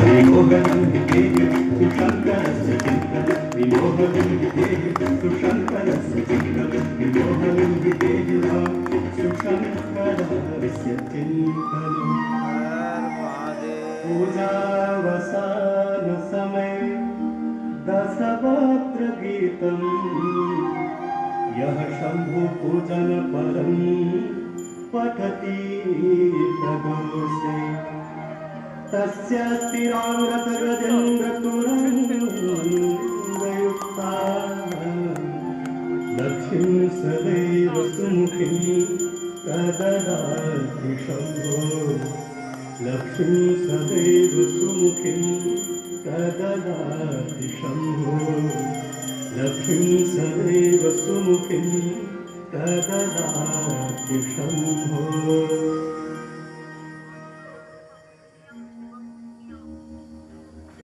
विमोहनं विदेहि सुशङ्करस्य चिन्तनं विमोहनं विदेहि सुशङ्करस्य चिन्तनं विमोहनं विदेहि सुशङ्करस्य चिन्तनं पूजावसानसमये दशवक्त्रगीतम् यः शम्भुपूजनपरं पठति प्रदोषे तस्य स्थिराङ्गतगजेन्द्रतुरङ्गयुक्ता लक्ष्मीं सदैव सुमुखीं प्रददाति शम्भो लक्ष्मीं सदैव सुमुखीं प्रददाति शम्भो लक्ष्मीं सदैव सुमुखीं प्रददाति शम्भो।